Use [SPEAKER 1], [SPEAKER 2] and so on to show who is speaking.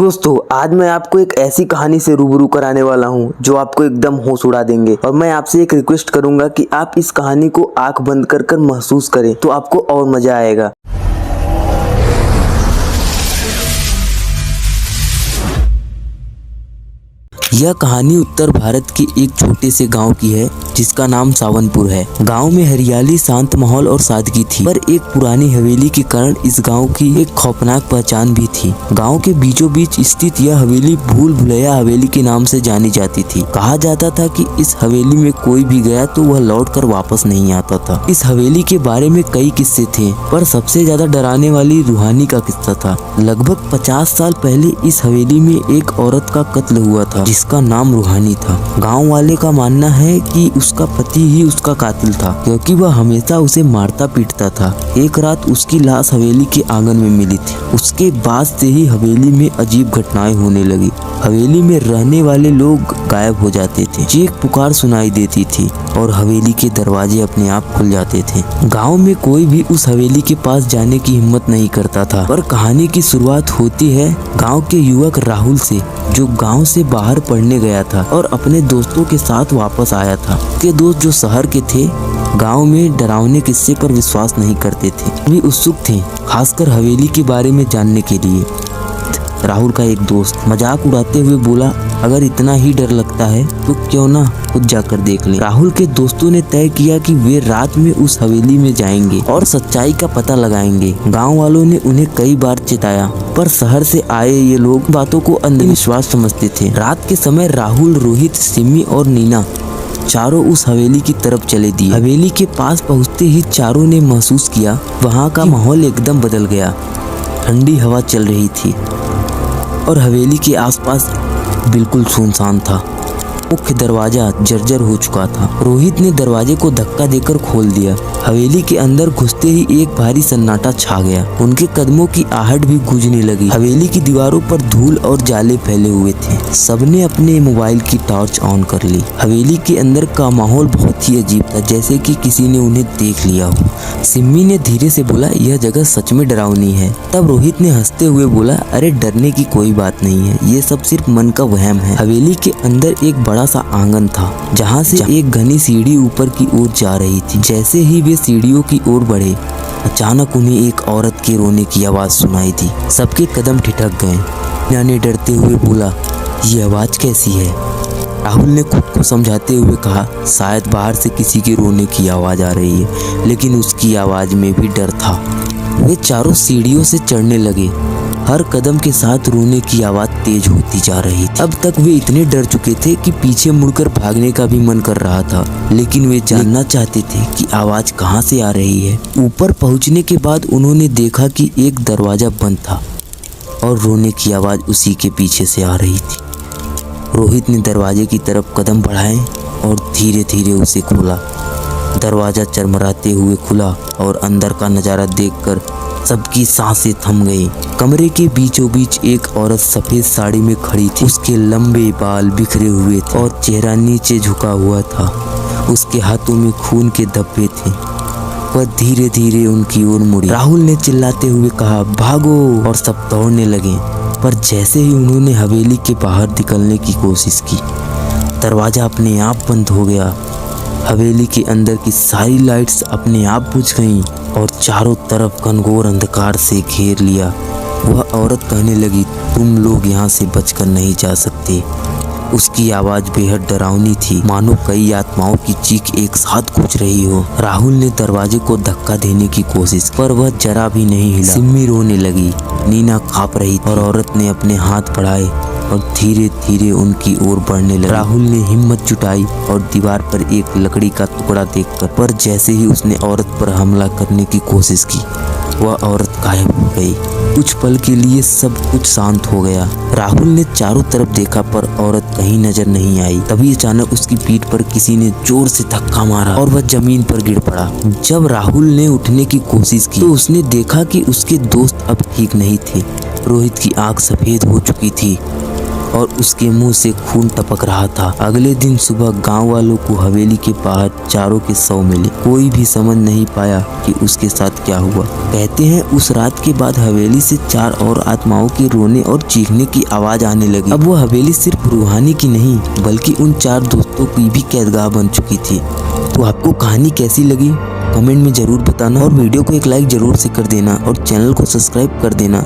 [SPEAKER 1] दोस्तों आज मैं आपको एक ऐसी कहानी से रूबरू कराने वाला हूं जो आपको एकदम होश उड़ा देंगे। और मैं आपसे एक रिक्वेस्ट करूंगा कि आप इस कहानी को आंख बंद कर महसूस करें तो आपको और मजा आएगा। यह कहानी उत्तर भारत के एक छोटे से गांव की है जिसका नाम सावनपुर है। गांव में हरियाली, शांत माहौल और सादगी थी, पर एक पुरानी हवेली के कारण इस गांव की एक खौफनाक पहचान भी थी। गांव के बीचों बीच स्थित यह हवेली भूल भुलैया हवेली के नाम से जानी जाती थी। कहा जाता था कि इस हवेली में कोई भी गया तो वह लौटकर वापस नहीं आता था। इस हवेली के बारे में कई किस्से थे, पर सबसे ज्यादा डराने वाली रूहानी का किस्सा था। लगभग 50 साल पहले इस हवेली में एक औरत का कत्ल हुआ था जिसका नाम रूहानी था। गांव वाले का मानना है कि उसका पति ही उसका कातिल था, क्योंकि वह हमेशा उसे मारता पीटता था। एक रात उसकी लाश हवेली के आंगन में मिली थी। उसके बाद से ही हवेली में अजीब घटनाएं होने लगी। हवेली में रहने वाले लोग गायब हो जाते थे, चीख पुकार सुनाई देती थी और हवेली के दरवाजे अपने आप खुल जाते थे। गांव में कोई भी उस हवेली के पास जाने की हिम्मत नहीं करता था। पर कहानी की शुरुआत होती है गांव के युवक राहुल से, जो गांव से बाहर पढ़ने गया था और अपने दोस्तों के साथ वापस आया था। उसके दोस्त जो शहर के थे, गांव में डरावने किस्से पर विश्वास नहीं करते थे, वे उत्सुक थे, खासकर हवेली के बारे में जानने के लिए। राहुल का एक दोस्त मजाक उड़ाते हुए बोला, अगर इतना ही डर लगता है तो क्यों ना खुद जाकर देख लें। राहुल के दोस्तों ने तय किया कि वे रात में उस हवेली में जाएंगे और सच्चाई का पता लगाएंगे। गांव वालों ने उन्हें कई बार चिताया, पर शहर से आए ये लोग बातों को अंधविश्वास समझते थे। रात के समय राहुल, रोहित, सिमी और नीना चारों उस हवेली की तरफ चले दिए। हवेली के पास पहुँचते ही चारों ने महसूस किया वहाँ का माहौल एकदम बदल गया। ठंडी हवा चल रही थी और हवेली के आसपास बिल्कुल सुनसान था। मुख्य दरवाजा जर्जर हो चुका था। रोहित ने दरवाजे को धक्का देकर खोल दिया। हवेली के अंदर घुसते ही एक भारी सन्नाटा छा गया। उनके कदमों की आहट भी गूंजने लगी। हवेली की दीवारों पर धूल और जाले फैले हुए थे। सबने अपने मोबाइल की टॉर्च ऑन कर ली। हवेली के अंदर का माहौल बहुत ही अजीब था, जैसे कि किसी ने उन्हें देख लिया हो। सिम्मी ने धीरे से बोला, यह जगह सच में डरावनी है। तब रोहित ने हंसते हुए बोला, अरे डरने की कोई बात नहीं है, ये सब सिर्फ मन का वहम है। हवेली के अंदर एक बड़ा सा आंगन था, जहाँ से एक घनी सीढ़ी ऊपर की ओर जा रही थी। जैसे ही वे सीढ़ियों की ओर बढ़े, अचानक उन्हें एक औरत के रोने की आवाज सुनाई दी। सबके कदम ठिठक गए। नीना ने डरते हुए बोला, ये आवाज कैसी है? राहुल ने खुद को समझाते हुए कहा, शायद बाहर से किसी के रोने की आवाज आ रही है, लेकिन उसकी आवाज में भी डर था। वे चारों सीढ़ियों से चढ़ने लगे। हर कदम के साथ रोने की आवाज तेज होती जा रही थी। अब तक वे इतने डर चुके थे कि पीछे मुड़कर भागने का भी मन कर रहा था, लेकिन वे जानना चाहते थे कि आवाज कहाँ से आ रही है। ऊपर पहुँचने के बाद उन्होंने देखा कि एक दरवाजा बंद था और रोने की आवाज उसी के पीछे से आ रही थी। रोहित ने दरवाजे की तरफ कदम बढ़ाए और धीरे धीरे उसे खोला। दरवाजा चरमराते हुए खुला और अंदर का नजारा देखकर सबकी सांसें थम गई। कमरे के बीचों बीच एक औरत सफेद साड़ी में खड़ी थी। उसके लंबे बाल बिखरे हुए थे और चेहरा नीचे झुका हुआ था। उसके हाथों में खून के धब्बे थे। वह धीरे धीरे उनकी ओर मुड़ी। राहुल ने चिल्लाते हुए कहा, भागो, और सब दौड़ने लगे। पर जैसे ही उन्होंने हवेली के बाहर निकलने की कोशिश की, दरवाजा अपने आप बंद हो गया। हवेली के अंदर की सारी लाइट्स अपने आप बुझ गईं और चारों तरफ घनघोर अंधकार से घेर लिया। वह औरत कहने लगी, तुम लोग यहाँ से बचकर नहीं जा सकते। उसकी आवाज बेहद डरावनी थी, मानो कई आत्माओं की चीख एक साथ गूंज रही हो। राहुल ने दरवाजे को धक्का देने की कोशिश, पर वह जरा भी नहीं हिला। सिम्मी रोने लगी, नीना कांप रही और औरत ने अपने हाथ बढ़ाए और धीरे धीरे उनकी ओर बढ़ने लगी। राहुल ने हिम्मत जुटाई और दीवार पर एक लकड़ी का टुकड़ा देखकर, पर जैसे ही उसने औरत पर हमला करने की कोशिश की, वह औरत गायब हो गई। कुछ पल के लिए सब कुछ शांत हो गया। राहुल ने चारों तरफ देखा, पर औरत कहीं नजर नहीं आई। तभी अचानक उसकी पीठ पर किसी ने जोर से धक्का मारा और वह जमीन पर गिर पड़ा। जब राहुल ने उठने की कोशिश की तो उसने देखा कि उसके दोस्त अब ठीक नहीं थे। रोहित की आंख सफेद हो चुकी थी और उसके मुंह से खून टपक रहा था। अगले दिन सुबह गांव वालों को हवेली के बाहर चारों के शव मिले। कोई भी समझ नहीं पाया कि उसके साथ क्या हुआ। कहते हैं उस रात के बाद हवेली से 4 और आत्माओं के रोने और चीखने की आवाज आने लगी। अब वो हवेली सिर्फ रूहानी की नहीं बल्कि उन 4 दोस्तों की भी कैदगाह बन चुकी थी। तो आपको कहानी कैसी लगी कमेंट में जरूर बताना और वीडियो को एक लाइक जरूर से कर देना और चैनल को सब्सक्राइब कर देना।